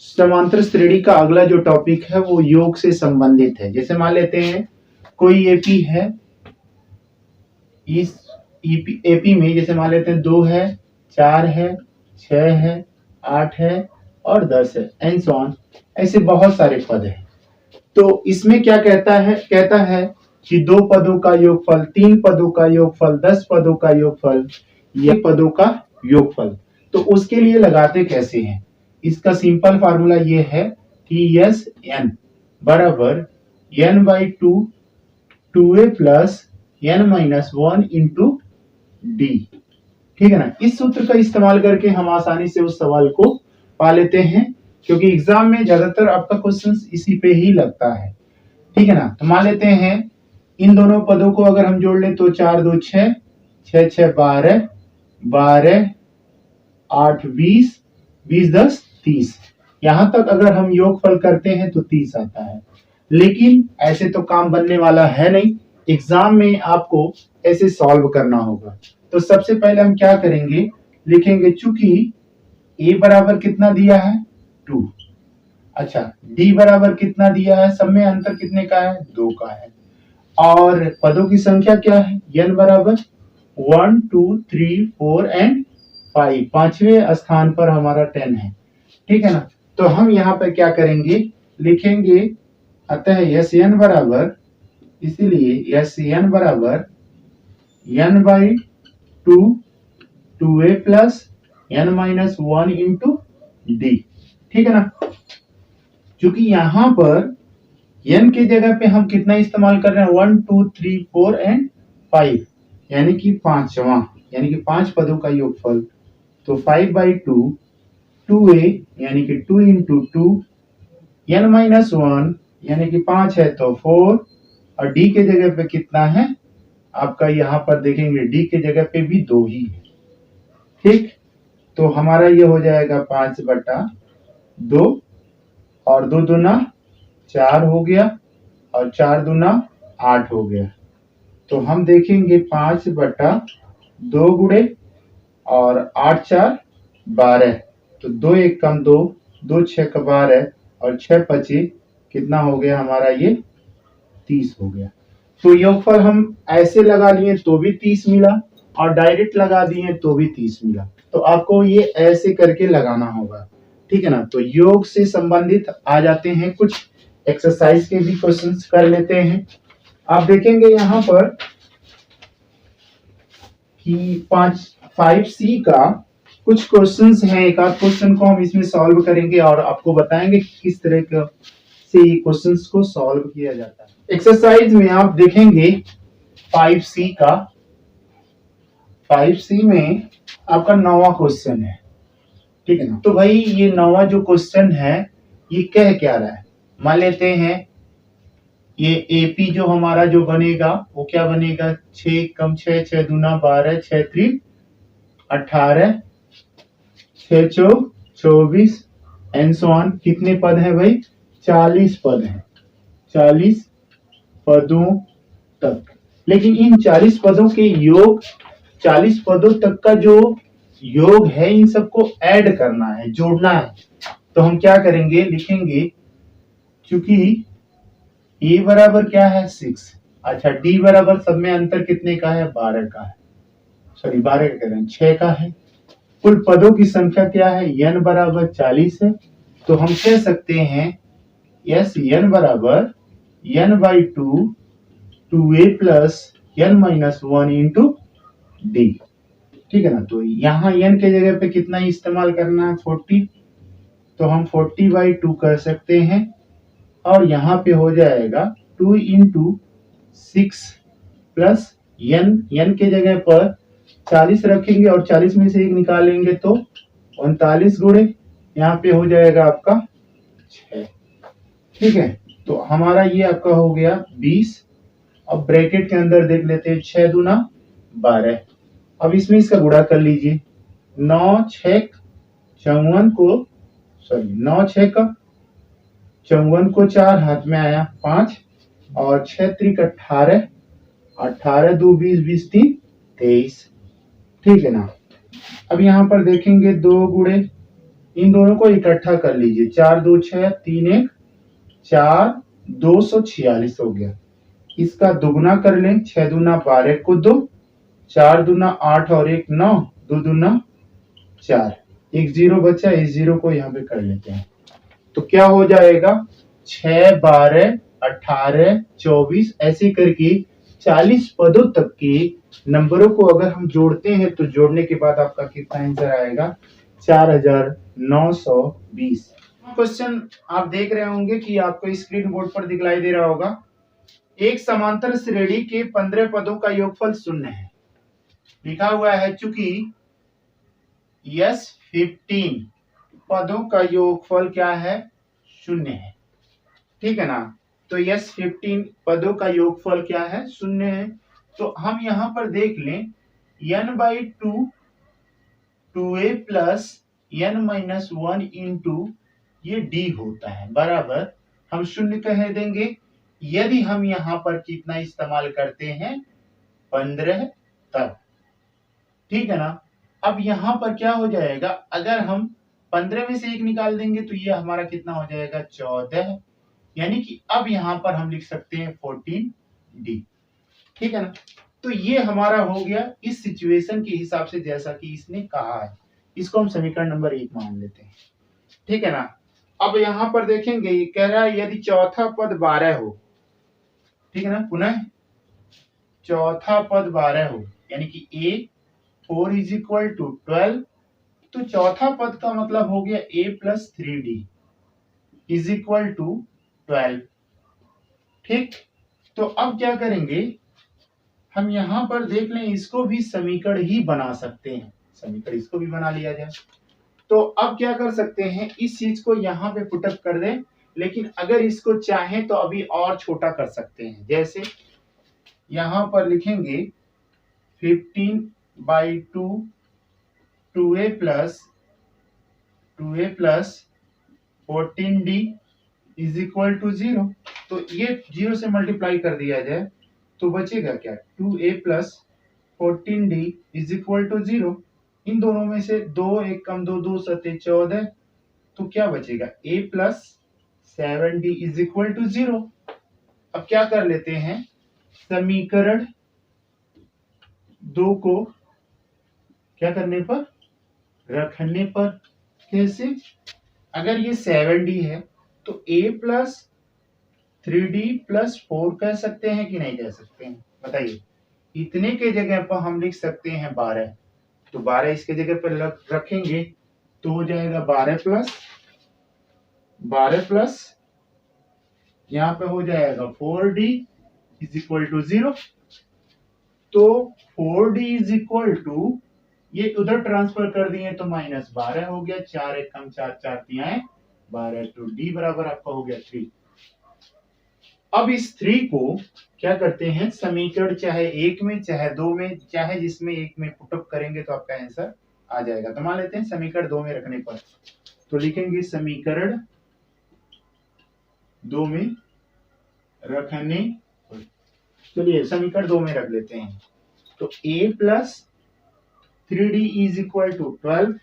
समांतर श्रेणी का अगला जो टॉपिक है वो योग से संबंधित है। जैसे मान लेते हैं कोई एपी है, इस एपी में जैसे मान लेते हैं 2 है, 4 है, 6 है, 8 है और 10 है एंड सो ऑन। ऐसे बहुत सारे पद हैं। तो इसमें क्या कहता है कि 2 पदों का योगफल, 3 पदों का योगफल, 10 पदों का योगफल, ये पदों का योगफल। तो उसके लिए लगाते कैसे हैं? इसका सिंपल फार्मूला ये है कि यस एन बराबर n by 2a plus n minus 1 into d. ठीक है ना। इस सूत्र का इस्तेमाल करके हम आसानी से उस सवाल को पा लेते हैं, क्योंकि एग्जाम में ज्यादातर आपका क्वेश्चन इसी पे ही लगता है। ठीक है ना। तो मान लेते हैं इन दोनों पदों को अगर हम जोड़ लें तो 4 2 6, 6 6 12, 12 8 20, 20 10 30। यहां तक अगर हम योगफल करते हैं तो 30 आता है। लेकिन ऐसे तो काम बनने वाला है नहीं, एग्जाम में आपको ऐसे सॉल्व करना होगा। तो सबसे पहले हम क्या करेंगे, लिखेंगे चूंकि a बराबर कितना दिया है 2, अच्छा d बराबर कितना दिया है, सब में अंतर कितने का है 2 का है, और पदों की संख्या क्या है n बराबर 1 2 3 4 एंड 5, पांचवें स्थान पर हमारा 10 है। ठीक है ना। तो हम यहाँ पर क्या करेंगे, लिखेंगे अतः यस एन बराबर, इसीलिए यस एन बराबर n by 2a plus n minus 1 into d. ठीक है ना। क्योंकि यहाँ पर n की जगह पे हम कितना इस्तेमाल कर रहे हैं 1 2 3 4 एंड 5, यानी कि पांचवा, यानी कि 5 पदों का योगफल। तो 5 बाई 2a यानी कि 2 इंटू 2, n माइनस 1 यानी कि 5 है तो 4, और d के जगह पे कितना है आपका, यहाँ पर देखेंगे d के जगह पे भी 2 ही है। ठीक, तो हमारा ये हो जाएगा 5/2, और 2 दूना 4 हो गया, और 4 दूना 8 हो गया। तो हम देखेंगे 5/2 गुणे और 8 4 12, तो 2 1 कम 2, 2 6 12 और 6 25 कितना हो गया हमारा, ये 30 हो गया। तो योगफल हम ऐसे लगा लिए तो भी 30 मिला, और डायरेक्ट लगा दिए तो भी 30 मिला। तो आपको ये ऐसे करके लगाना होगा। ठीक है ना। तो योग से संबंधित आ जाते हैं, कुछ एक्सरसाइज के भी क्वेश्चंस कर लेते हैं। आप देखेंगे यहाँ पर कि 5C का कुछ क्वेश्चंस हैं, एक आध क्वेश्चन को हम इसमें सॉल्व करेंगे और आपको बताएंगे कि किस तरह का से क्वेश्चंस को सॉल्व किया जाता है। एक्सरसाइज में आप देखेंगे 5C का, 5C में आपका 9वां क्वेश्चन है। ठीक है ना। तो भाई ये 9वां जो क्वेश्चन है ये कह क्या रहा है, मान लेते हैं ये एपी जो हमारा जो बनेगा वो क्या बनेगा, 6 कम 6, 6 दूना 12, 6 3 18, 6 चौक 24 एंड सो ऑन। कितने पद हैं भाई, 40 पद हैं, 40 पदों तक। लेकिन इन 40 पदों के योग, 40 पदों तक का जो योग है इन सबको ऐड करना है, जोड़ना है। तो हम क्या करेंगे, लिखेंगे क्योंकि ए बराबर क्या है 6, अच्छा डी बराबर सब में अंतर कितने का है 12 का है, सॉरी 12 का कह रहे हैं 6 का है। कुल पदों की संख्या क्या है, n बराबर 40 है। तो हम कह सकते हैं यस n बराबर n by 2a plus n minus 1 into d. ठीक है ना। तो यहाँ n के जगह पे कितना इस्तेमाल करना है 40, तो हम 40/2 कर सकते हैं, और यहाँ पे हो जाएगा 2 इंटू 6 प्लस n के जगह पर 40 रखेंगे और 40 में से 1 निकालेंगे तो 39 गुणे, यहाँ पे हो जाएगा आपका 6। ठीक है। तो हमारा ये आपका हो गया 20। अब ब्रैकेट के अंदर देख लेते हैं 6 दूना 12। अब इसमें इसका गुणा कर लीजिए, 9 6 54 को, सॉरी 9 6 का 54 को 4 हाथ में आया 5, और 6 3 18, 18 2 20, 20 3 23। ठीक है ना। अब यहाँ पर देखेंगे 2 गुणे इन दोनों को इकट्ठा कर लीजिए, 4 2 6 3 1 4 246 हो गया। इसका दुगुना कर लें, 6 दूना 12 को 2, 4 दूना 8 और 1 9, 2 दूना 4, एक जीरो बचा, इस जीरो को यहाँ पे कर लेते हैं। तो क्या हो जाएगा, 6 12 18 24 ऐसे करके 40 पदों तक के नंबरों को अगर हम जोड़ते हैं तो जोड़ने के बाद आपका कितना आंसर आएगा, 4920। क्वेश्चन आप देख रहे होंगे कि आपको स्क्रीन बोर्ड पर दिखलाई दे रहा होगा। एक समांतर श्रेणी के 15 पदों का योगफल 0 है। लिखा हुआ है चूंकि यस 15 पदों का योगफल क्या है, 0 है। ठीक है ना। तो यस 15 पदों का योगफल क्या है, 0 है। तो हम यहां पर देख लें, n/2 2a plus n-1 into ये d होता है, बराबर हम 0 कह देंगे यदि हम यहां पर कितना इस्तेमाल करते हैं, 15 तक। ठीक है ना। अब यहां पर क्या हो जाएगा, अगर हम 15 में से 1 निकाल देंगे तो ये हमारा कितना हो जाएगा, 14। यानी कि अब यहां पर हम लिख सकते हैं 14d। ठीक है ना। तो ये हमारा हो गया इस सिचुएशन के हिसाब से जैसा कि इसने कहा है। इसको हम समीकरण नंबर 1 मान लेते हैं। ठीक है ना। अब यहां पर देखेंगे, ये कह रहा है यदि चौथा पद 12 हो। ठीक है ना। पुनः चौथा पद 12 हो, यानी कि a4 इज इक्वल टू 12। तो चौथा पद का मतलब हो गया a plus 3d is equal to 12। ठीक। तो अब क्या करेंगे, हम यहां पर देख लें, इसको भी समीकरण ही बना सकते हैं। समीकरण इसको भी बना लिया जाए। तो अब क्या कर सकते हैं, इस चीज को यहाँ पे पुटअप कर दें, लेकिन अगर इसको चाहें तो अभी और छोटा कर सकते हैं। जैसे यहां पर लिखेंगे 15/2 2a plus 14d is equal to 0। तो ये 0 से मल्टीप्लाई कर दिया जाए तो बचेगा क्या, 2a plus 14d is equal to 0। इन दोनों में से 2 1 कम 2 2 7 14। तो क्या बचेगा, a plus 7d is equal to 0। अब क्या कर लेते हैं, समीकरण 2 को क्या करने पर, रखने पर। कैसे, अगर ये 7d है तो a प्लस 3d प्लस 4 कह सकते हैं कि नहीं कह सकते हैं, बताइए। इतने के जगह पर हम लिख सकते हैं 12। तो 12 इसके जगह पर रखेंगे तो हो जाएगा 12 प्लस यहाँ पे हो जाएगा 4d इज इक्वल टू 0। तो 4d इज इक्वल टू, ये उधर ट्रांसफर कर दिए तो -12 हो गया, 4 1 कम 4 4 3 12। तो d बराबर आपका हो गया 3। अब इस 3 को क्या करते हैं, समीकरण चाहे 1 में चाहे 2 में चाहे जिसमें 1 में पुटअप करेंगे तो आपका आंसर आ जाएगा। तो मान लेते हैं समीकरण 2 में रखने पर, तो लिखेंगे समीकरण 2 में रखने, चलिए समीकरण 2 में रख लेते हैं। तो a plus 3d is equal to 12।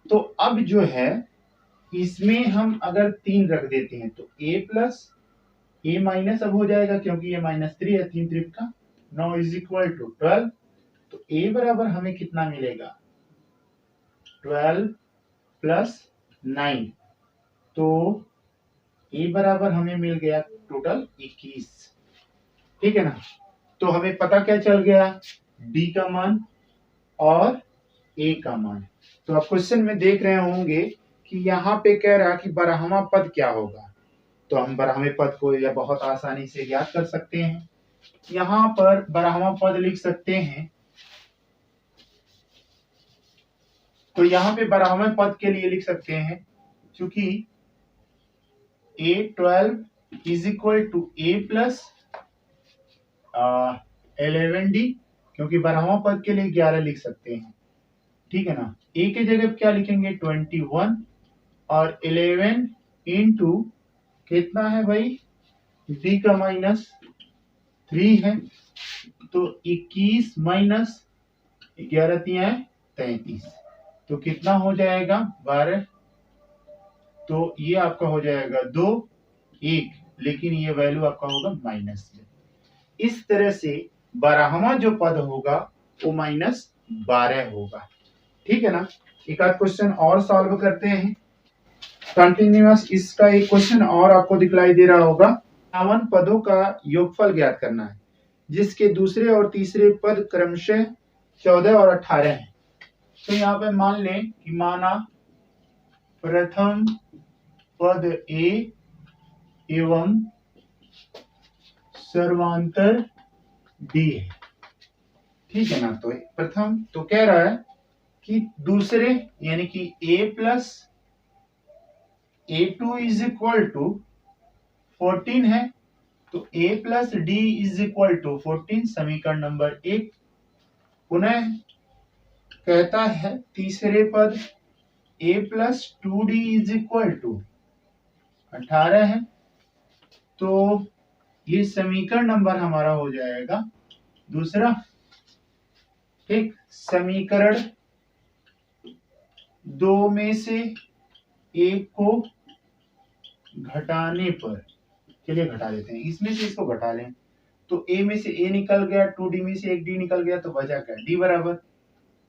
तो अब जो है इसमें हम अगर 3 रख देते हैं तो a प्लस a माइनस अब हो जाएगा क्योंकि ये -3 है, 3 3 का 9 इज इक्वल टू 12। तो a बराबर हमें कितना मिलेगा, 12 प्लस 9। तो a बराबर हमें मिल गया टोटल 21। ठीक है ना। तो हमें पता क्या चल गया, d का मान और a का मान। तो आप क्वेश्चन में देख रहे होंगे कि यहाँ पे कह रहा कि बारहवां पद क्या होगा। तो हम बारहवें पद को या बहुत आसानी से ज्ञात कर सकते हैं। यहाँ पर बारहवां पद लिख सकते हैं। तो यहाँ पे बारहवें पद के लिए लिख सकते हैं, क्योंकि a12 is equal to a plus 11d, क्योंकि बारहवां पद के लिए 11 लिख सकते हैं। ठीक है ना। a के जगह क्या लिखेंगे, 21 और 11 इंटू कितना है भाई, d का -3 है। तो 21 माइनस 11 33। तो कितना हो जाएगा 12, तो ये आपका हो जाएगा 2 1, लेकिन ये वैल्यू आपका होगा माइनस में। इस तरह से 12वां जो पद होगा वो -12 होगा। ठीक है ना। एक आध क्वेश्चन और सॉल्व करते हैं कंटिन्यूअस। इसका एक क्वेश्चन और आपको दिखलाई दे रहा होगा। 52 पदों का योगफल ज्ञात करना है जिसके दूसरे और तीसरे पद क्रमशः 14 और 18 हैं। तो यहाँ पे मान लें कि माना प्रथम पद A एवं सर्वांतर D है। ठीक है ना। तो प्रथम तो कह रहा है कि दूसरे यानी कि A plus A2 is equal to 14 है, तो A plus D is equal to 14 समीकरण नंबर 1। पुनः कहता है तीसरे पद A plus 2D is equal to 18 है, तो ये समीकरण नंबर हमारा हो जाएगा दूसरा। ठीक, समीकरण 2 में से एक को घटाने पर, चलिए घटा देते हैं, इसमें से इसको घटा लें तो A में से A निकल गया, 2D में से एक D निकल गया, तो बचा क्या D बराबर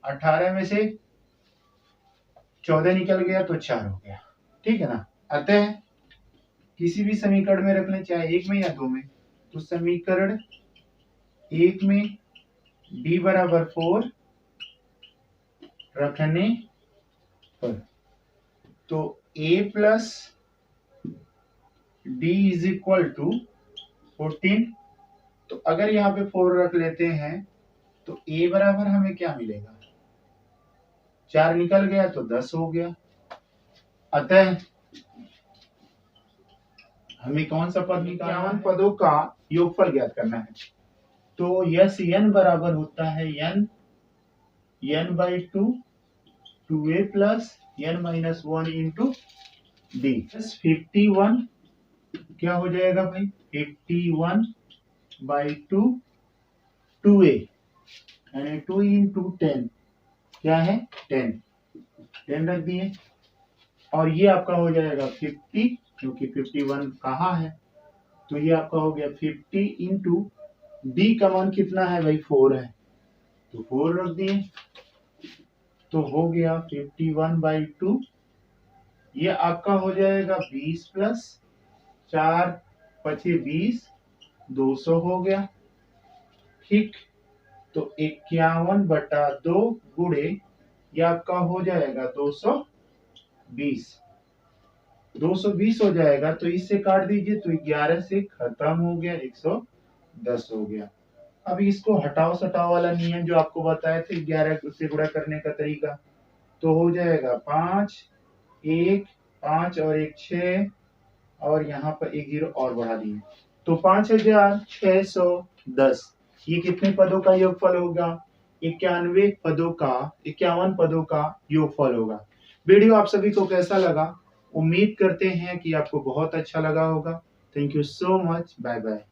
18 में से 14 निकल गया तो 4 हो गया। ठीक है ना। अतः किसी भी समीकरण में रख लें, चाहे एक में या दो में, तो समीकरण 1 में D बराबर 4 रखने पर तो A plus D is equal to 14। तो अगर यहाँ पे 4 रख लेते हैं तो A बराबर हमें क्या मिलेगा, 4 निकल गया तो 10 हो गया। अतः हमें कौन सा पद निकालना है, 51 पदों का योगफल ज्ञात करना है। तो यस n बराबर होता है n by 2 2a plus n minus 1 into D. 51 क्या हो जाएगा भाई, 51 बाई 2 2a यानी 2 इंटू 10 क्या है 10 रख दिए, और ये आपका हो जाएगा 50 क्योंकि 51 कहाँ है, तो ये आपका हो गया 50 इंटू डी का मान कितना है भाई 4 है, तो 4 रख दिए, तो हो गया 51 बाई 2, ये आपका हो जाएगा 20 प्लस 4 पचे 20 200 हो गया। ठीक, तो 51 बटा 2 गुणे ये आपका हो जाएगा 220 हो जाएगा, तो इससे काट दीजिए तो 11 से खत्म हो गया, 110 हो गया। अब इसको हटाओ सटाओ वाला नियम जो आपको बताए थे 11 से गुणा करने का तरीका, तो हो जाएगा 5 1 5 और 1 6 और यहाँ पर 1 0 और बढ़ा दिए, तो 5610। ये कितने पदों का योगफल होगा, 51 पदों का योगफल होगा। वीडियो आप सभी को कैसा लगा, उम्मीद करते हैं कि आपको बहुत अच्छा लगा होगा। Thank you so much, bye bye.